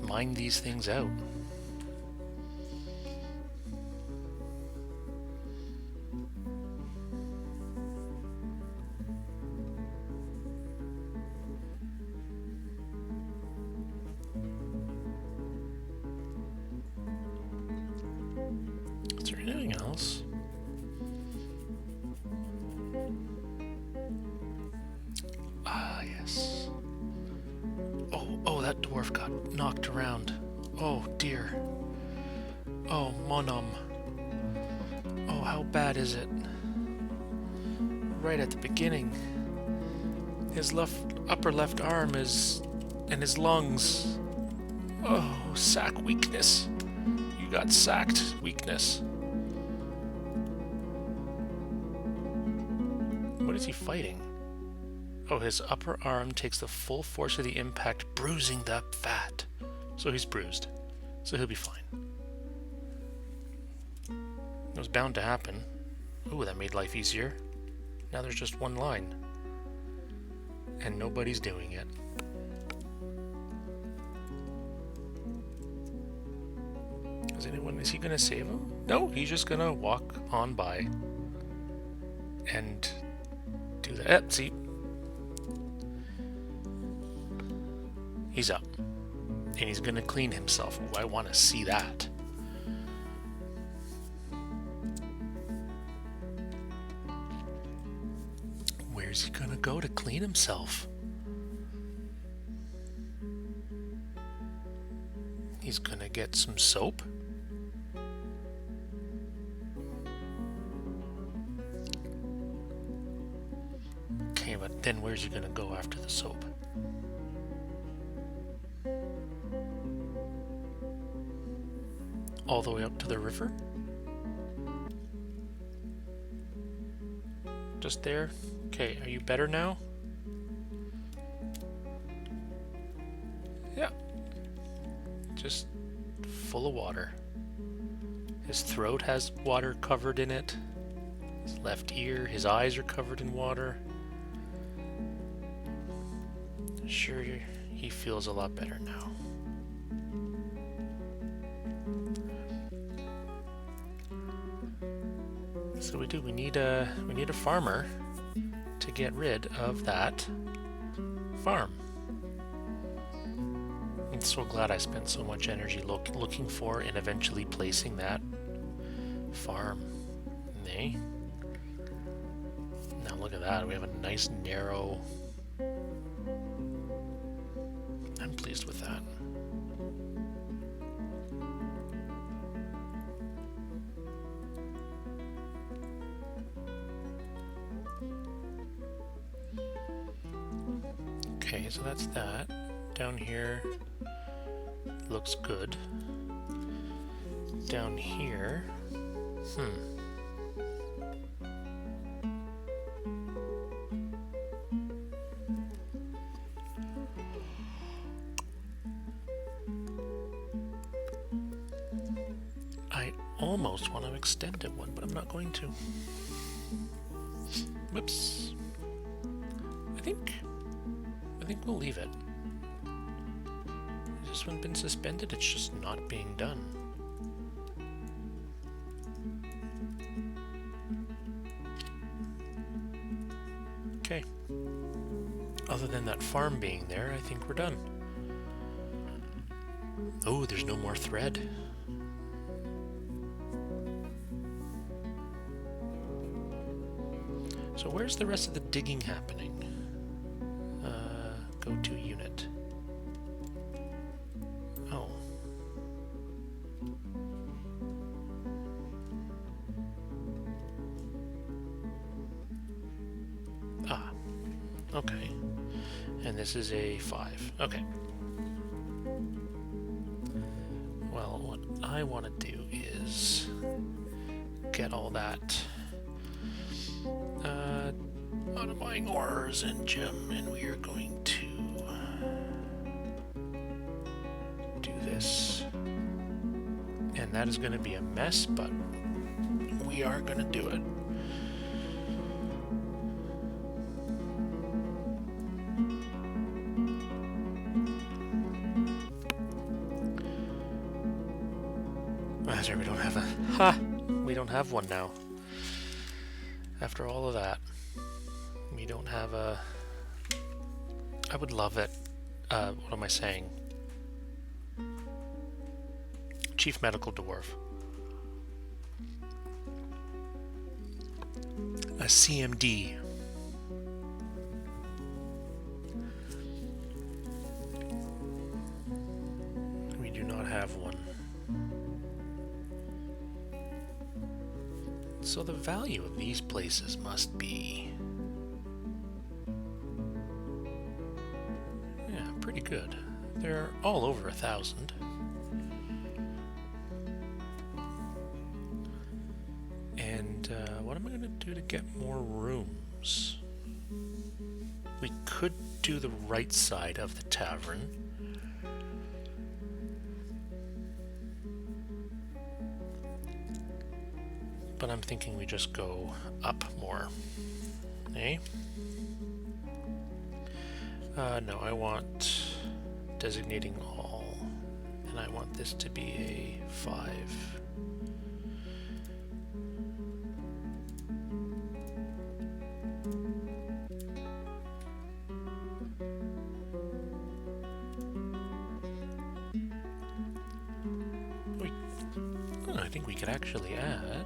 mine these things out. Is there anything else? Ah, yes. Oh, that dwarf got knocked around. Oh, dear. Oh, Monom. Oh, how bad is it? Right at the beginning. His upper left arm is... and his lungs. Oh, sack weakness. You got sacked weakness. What is he fighting? Oh, his upper arm takes the full force of the impact, bruising the fat. So he's bruised. So he'll be fine. It was bound to happen. Ooh, that made life easier. Now there's just one line. And nobody's doing it. Is he gonna save him? No, he's just gonna walk on by. And do that. See? He's up. And he's gonna clean himself. Ooh, I wanna see that. Where's he gonna go to clean himself? He's gonna get some soap. Okay, but then where's he gonna go after the soap? All the way up to the river? Just there? Okay, are you better now? Yeah. Just full of water. His throat has water covered in it. His left ear, his eyes are covered in water. Sure, he feels a lot better now. So we need a farmer to get rid of that farm. I'm so glad I spent so much energy looking for and eventually placing that farm. Nay. Now look at that, we have a nice narrow... I'm pleased with that. Okay, so that's that. Down here looks good. Down here, I almost want to extend it one, but I'm not going to. Whoops. I think we'll leave it. Has this one been suspended? It's just not being done. Okay. Other than that farm being there, I think we're done. Oh, there's no more thread. So where's the rest of the digging happening? Go to unit. Oh. Ah. Okay. And this is a 5. Okay. Well, what I want to do is get all that out of buying ores and gem, and we are going to do this. And that is going to be a mess, but we are going to do it. That's right, we don't have a... Ha! We don't have one now. After all of that. We don't have a... I would love it. What am I saying? Chief Medical Dwarf. A CMD. We do not have one. So the value of these places must be... yeah, pretty good. They're all over 1,000. And what am I going to do to get more rooms? We could do the right side of the tavern. But I'm thinking we just go up more. Eh? No, I want designating all. And I want this to be a 5. I think we could actually add...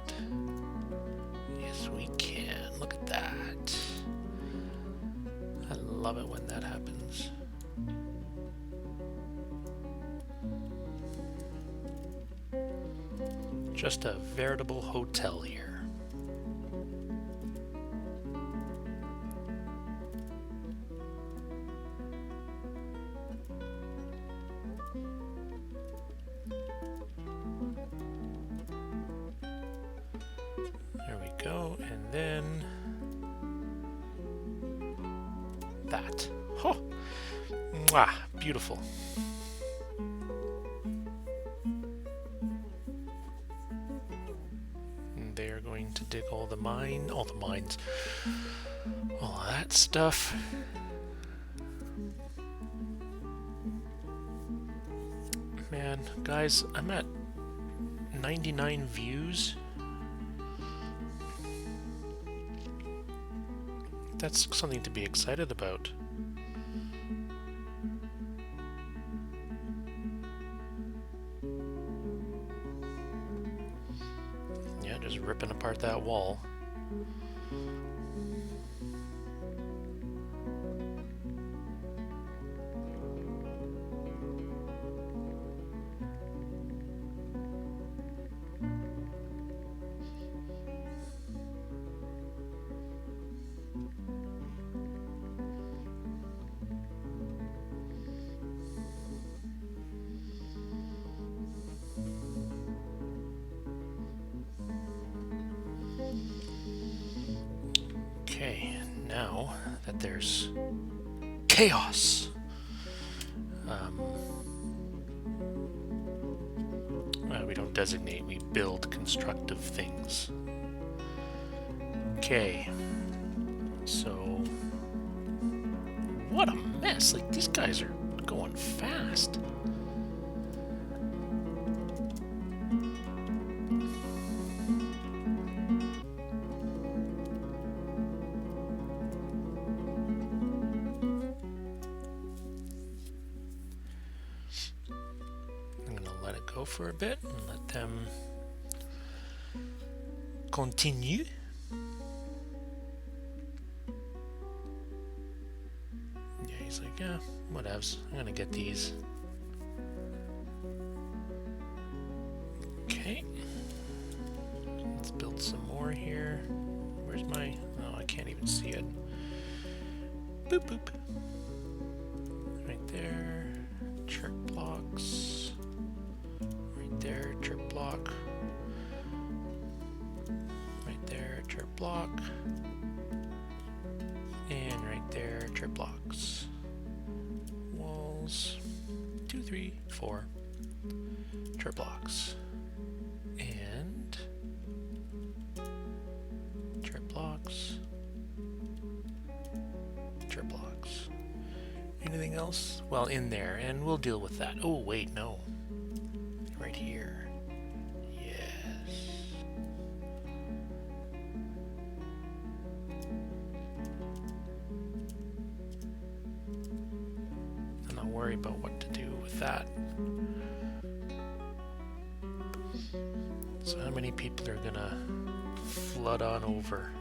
yes, we can. Look at that. I love it when that happens. Just a veritable hotel here. There we go, and then that. Oh, mwah, beautiful. And they are going to dig all the mines, all of that stuff. Man, guys, I'm at 99 views. That's something to be excited about. Yeah, just ripping apart that wall. Okay, now that there's chaos, we don't designate, we build constructive things. Okay, so what a mess, like these guys are going fast. Go for a bit and let them continue. Yeah, he's like, yeah, whatevs. I'm gonna get these. Okay. Let's build some more here. Where's my... oh, I can't even see it. Boop, boop. Right there. Chirp blocks. There, chirp block. Right there, chirp block. And right there, chirp blocks. Walls. 2, 3, 4. Chirp blocks. And chirp blocks. Chirp blocks. Anything else? Well, in there, and we'll deal with that. Oh, wait, no. Right here. that. So how many people are gonna flood on over?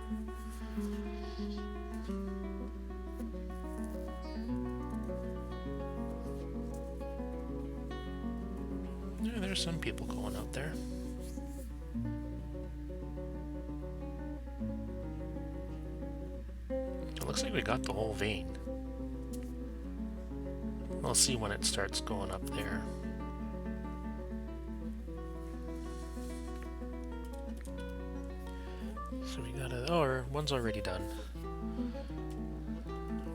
Yeah, there's some people going out there. It looks like we got the whole vein. We'll see when it starts going up there. So we gotta... oh, our one's already done.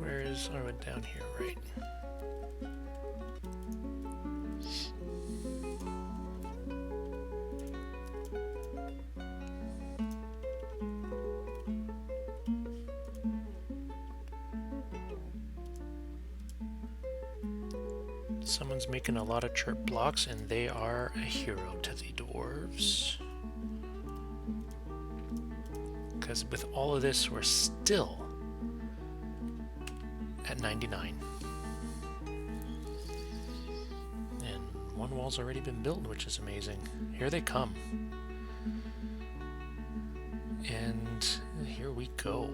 Where is our one? Down here, right? Someone's making a lot of chirp blocks, and they are a hero to the dwarves. Because with all of this, we're still at 99. And one wall's already been built, which is amazing. Here they come. And here we go.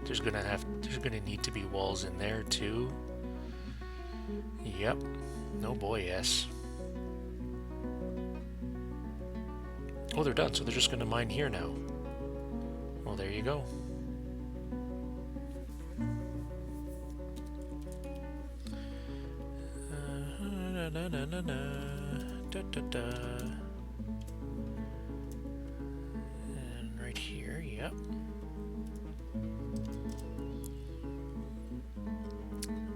There's gonna need to be walls in there too. Yep. Oh boy, yes. Oh, they're done, so they're just gonna mine here now. Well, there you go. And right here, yep.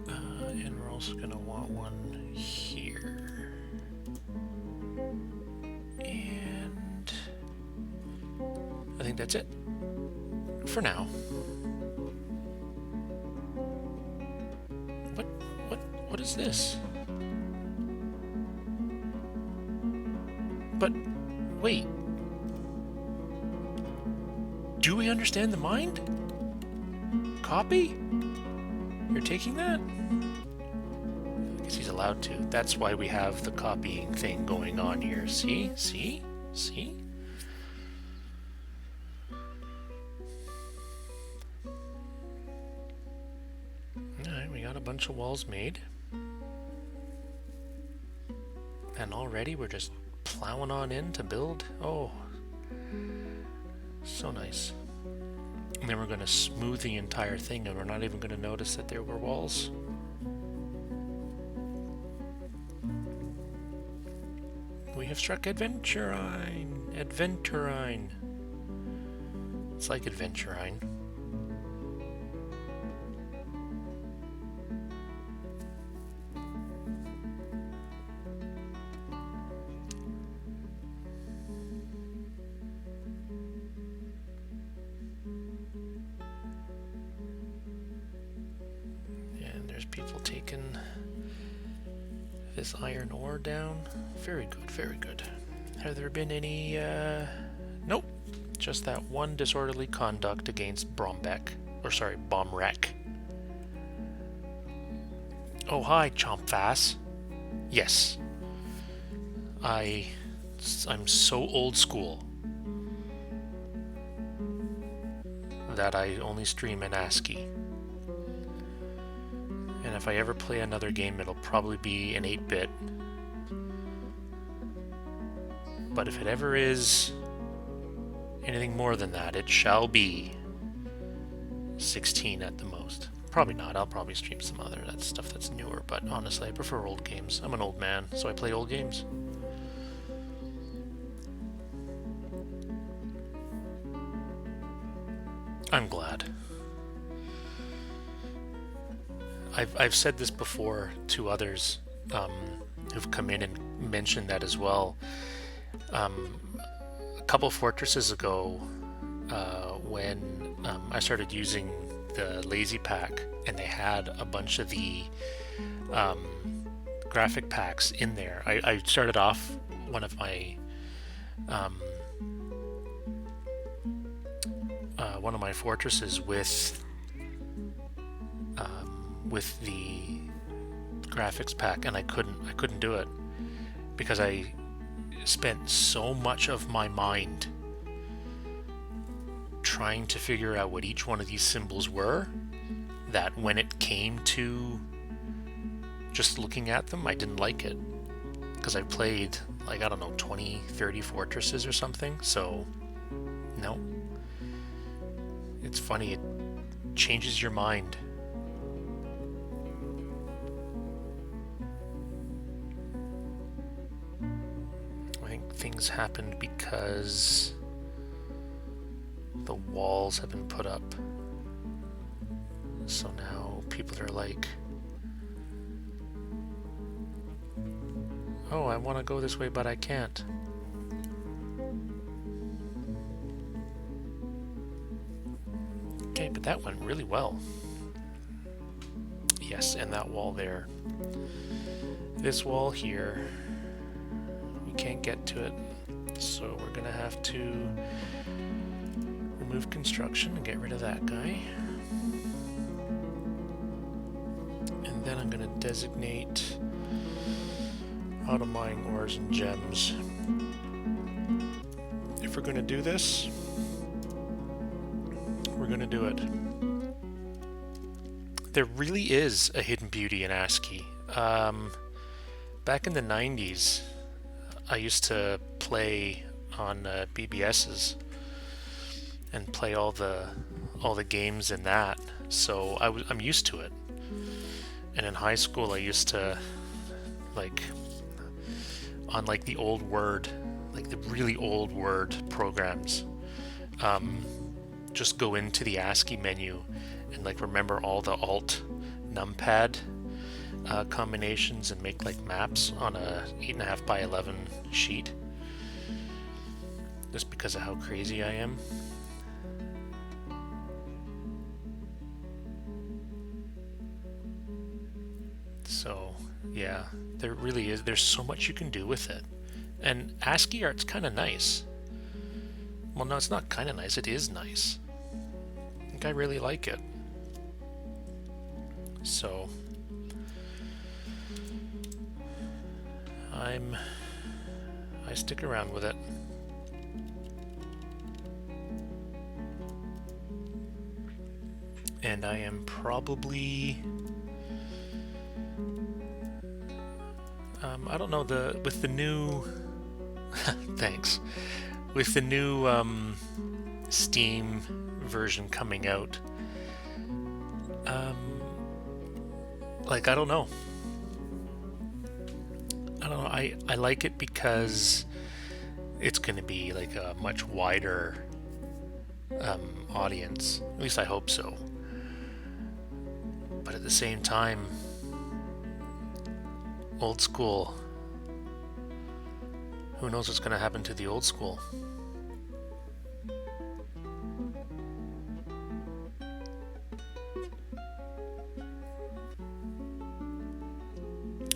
And we're also gonna want one here. And I think that's it for now. What is this? But wait. Do we understand the mind? Copy? You're taking that? I guess he's allowed to. That's why we have the copying thing going on here. See? See? See? Alright, we got a bunch of walls made. And already we're just plowing on in to build. Oh, so nice. And then we're going to smooth the entire thing, and we're not even going to notice that there were walls. We have struck Adventurine! Adventurine! It's like Adventurine. People taking this iron ore down. Very good, very good. Have there been any, nope. Just that one disorderly conduct against Brombeck. Or sorry, Bomrek. Oh, hi, Chompfass. Yes. I'm so old school that I only stream in ASCII. And if I ever play another game, it'll probably be an 8-bit. But if it ever is anything more than that, it shall be 16 at the most. Probably not. I'll probably stream some other stuff that's newer, but honestly, I prefer old games. I'm an old man, so I play old games. I'm glad. I've said this before to others who've come in and mentioned that as well. A couple fortresses ago, when I started using the Lazy Pack, and they had a bunch of the graphic packs in there. I started off one of my fortresses with the graphics pack, and I couldn't do it because I spent so much of my mind trying to figure out what each one of these symbols were that when it came to just looking at them, I didn't like it. Because I played, like, I don't know, 20, 30 fortresses or something, so no. It's funny, it changes your mind. I think things happened because the walls have been put up. So now people are like, oh, I want to go this way, but I can't. Okay, but that went really well. Yes, and that wall there. This wall here, we can't get to it, so we're gonna have to remove construction and get rid of that guy. And then I'm gonna designate auto mining ores and gems. If we're going to do this, we're going to do it. There really is a hidden beauty in ASCII. Back in the 90s, I used to play on BBSs and play all the games in that, so I'm used to it. And in high school, I used to, like, on like the old Word, like the really old Word programs, just go into the ASCII menu and like remember all the alt numpad combinations and make like maps on a 8.5 by 11 sheet, just because of how crazy I am. So yeah, there really is. There's so much you can do with it. And ASCII art's kind of nice. Well, no, it's not kind of nice. It is nice. I think I really like it. So I stick around with it. And I am probably... I don't know, with the new thanks, with the new Steam version coming out, like, I don't know, I like it because it's going to be like a much wider audience, at least I hope so. But at the same time, old school, who knows what's going to happen to the old school?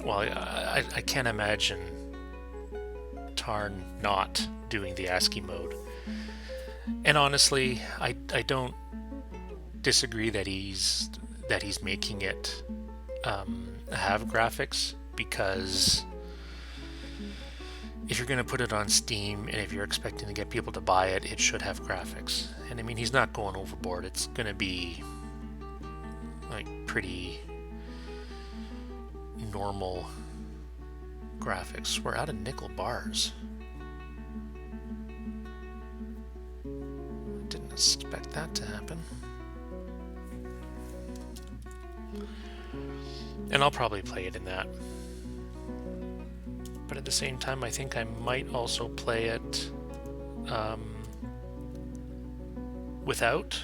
Well, I can't imagine Tarn not doing the ASCII mode. And honestly, I don't disagree that he's making it have graphics, because if you're going to put it on Steam and if you're expecting to get people to buy it, it should have graphics. And I mean, he's not going overboard. It's going to be like pretty normal graphics. We're out of nickel bars. Didn't expect that to happen. And I'll probably play it in that. But at the same time, I think I might also play it without.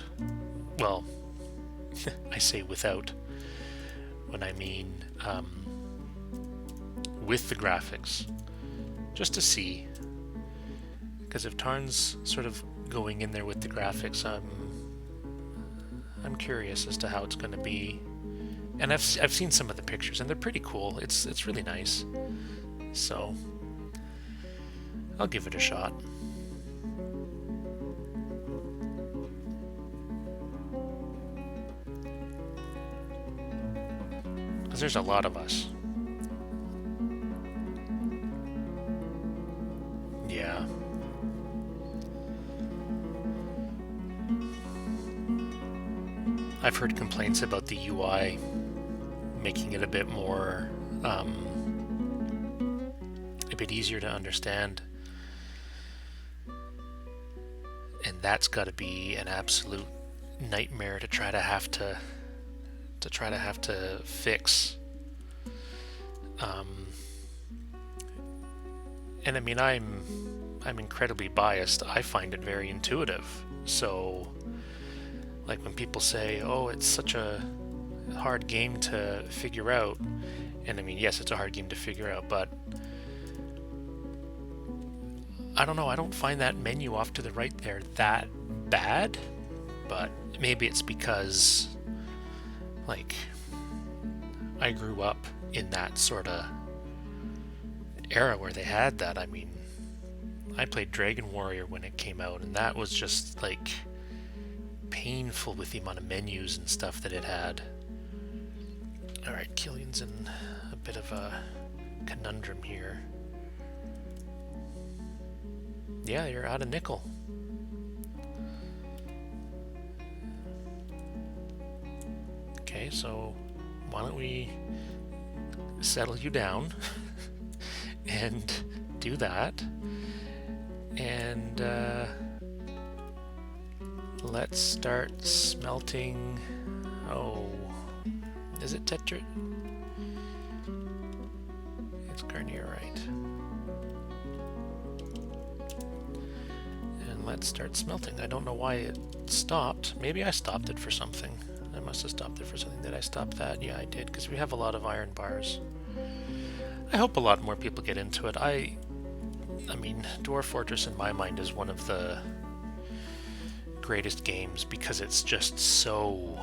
Well, I say without when I mean with the graphics, just to see. Because if Tarn's sort of going in there with the graphics, I'm curious as to how it's going to be. And I've seen some of the pictures, and they're pretty cool. It's really nice. So I'll give it a shot. Because there's a lot of us. Yeah. I've heard complaints about the UI making it a bit more, a bit easier to understand. And that's got to be an absolute nightmare to try to have to fix. And I mean, I'm incredibly biased. I find it very intuitive. So, like when people say, "Oh, it's such a hard game to figure out," and I mean, yes, it's a hard game to figure out, but I don't know. I don't find that menu off to the right there that bad. But maybe it's because, like, I grew up in that sort of era where they had that. I mean, I played Dragon Warrior when it came out, and that was just like painful with the amount of menus and stuff that it had. Alright, Killian's in a bit of a conundrum here. Yeah, you're out of nickel. Okay, so why don't we settle you down and do that, and let's start smelting. Oh, is it Tetra? It's Garnier, right? And let's start smelting. I don't know why it stopped. Maybe I stopped it for something. I must have stopped it for something. Did I stop that? Yeah, I did, because we have a lot of iron bars. I hope a lot more people get into it. I mean, Dwarf Fortress in my mind is one of the greatest games because it's just so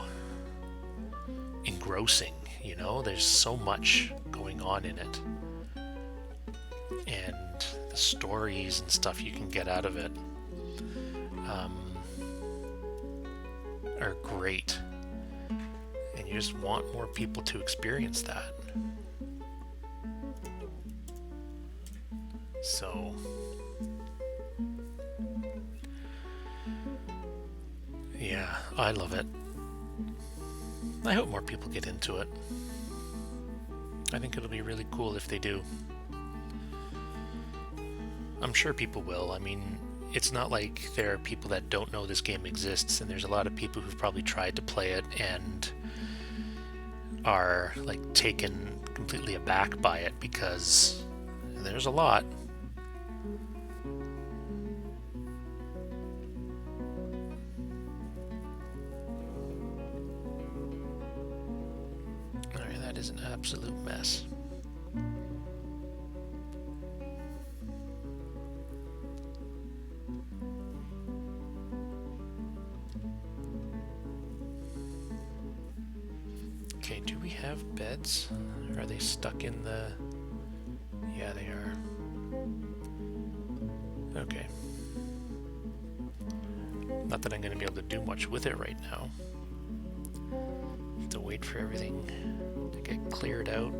engrossing, you know? There's so much going on in it. And the stories and stuff you can get out of it are great. And you just want more people to experience that. So, yeah, I love it. I hope more people get into it. I think it'll be really cool if they do. I'm sure people will. I mean, it's not like there are people that don't know this game exists, and there's a lot of people who've probably tried to play it and are like taken completely aback by it because there's a lot. Alright, that is an absolute mess. Okay, do we have beds? Are they stuck in the... Yeah, they are. Okay. Not that I'm going to be able to do much with it right now. Have to wait for everything to get cleared out.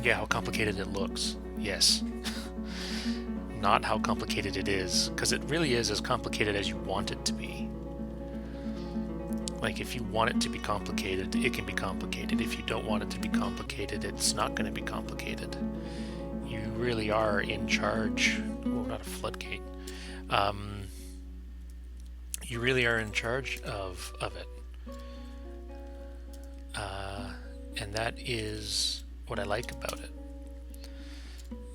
Yeah, how complicated it looks. Yes. Not how complicated it is, because it really is as complicated as you want it to be. Like, if you want it to be complicated, it can be complicated. If you don't want it to be complicated, it's not going to be complicated. You really are in charge. Oh, not a floodgate. You really are in charge of it. And that is what I like about it.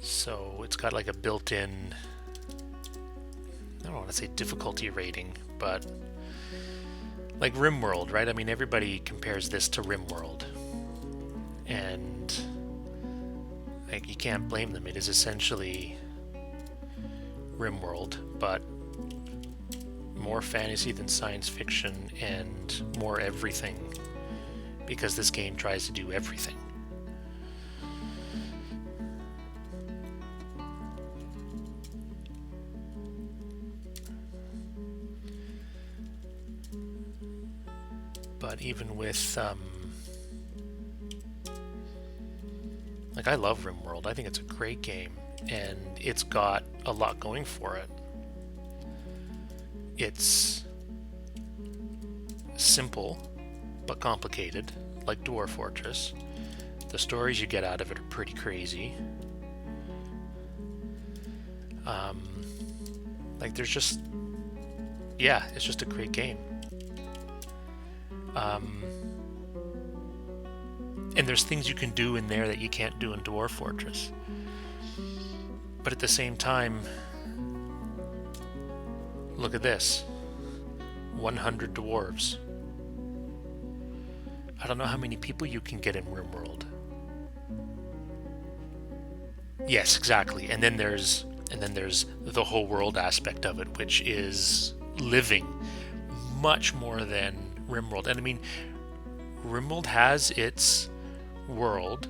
So it's got like a built-in, I don't want to say difficulty rating, but like RimWorld, right? I mean, everybody compares this to RimWorld, and like you can't blame them. It is essentially RimWorld, but more fantasy than science fiction and more everything, because this game tries to do everything. But even with Like, I love RimWorld. I think it's a great game, and it's got a lot going for it. It's simple, but complicated, like Dwarf Fortress. The stories you get out of it are pretty crazy. Like, there's just... yeah, it's just a great game. And there's things you can do in there that you can't do in Dwarf Fortress. But at the same time, look at this. 100 dwarves. I don't know how many people you can get in RimWorld. Yes, exactly. And then there's the whole world aspect of it, which is living much more than RimWorld. And I mean, RimWorld has its world,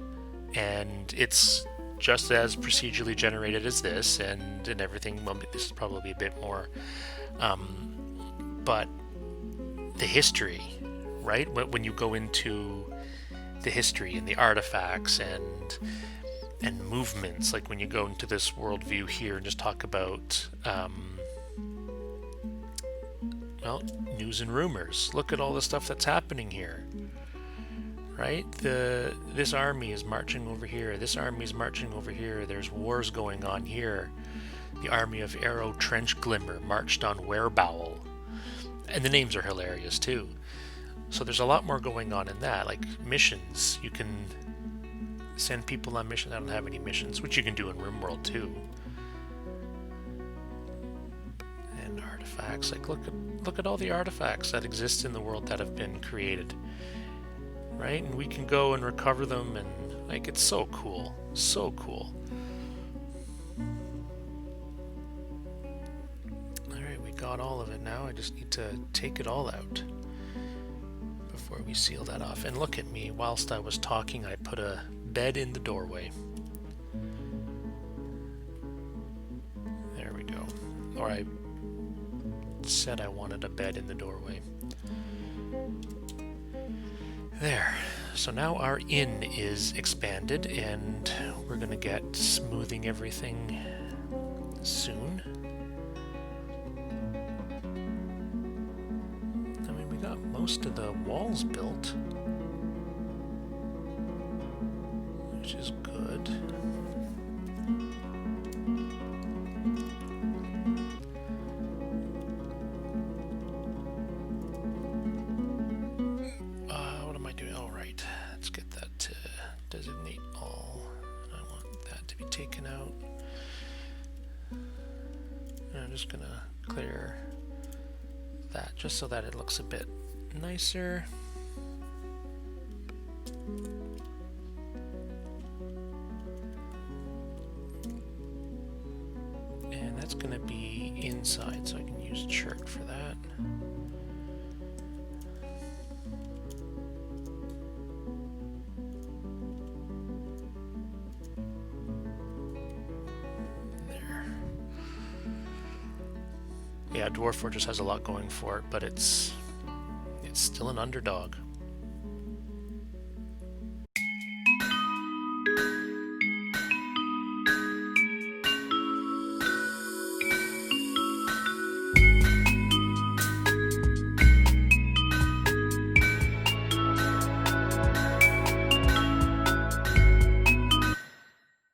and it's just as procedurally generated as this, and everything. Well, this is probably a bit more, but the history, right? When you go into the history and the artifacts and movements, like when you go into this worldview here and just talk about well, news and rumors. Look at all the stuff that's happening here. Right? This army is marching over here. This army is marching over here. There's wars going on here. The army of Arrow Trench Glimmer marched on Werebowl. And the names are hilarious too. So there's a lot more going on in that. Like missions. You can send people on missions. I don't have any missions, which you can do in RimWorld too. And artifacts. Like look at all the artifacts that exist in the world that have been created. Right? And we can go and recover them, and like, it's so cool. So cool. Alright, we got all of it now. I just need to take it all out before we seal that off. And look at me, whilst I was talking, I put a bed in the doorway. There we go. Or I said I wanted a bed in the doorway. There. So now our inn is expanded, and we're going to get smoothing everything soon. I mean, we got most of the walls built, which is good. Designate all. I want that to be taken out. And I'm just gonna clear that just so that it looks a bit nicer. And that's gonna be inside, so I can use chert for that. Yeah, Dwarf Fortress has a lot going for it, but it's still an underdog.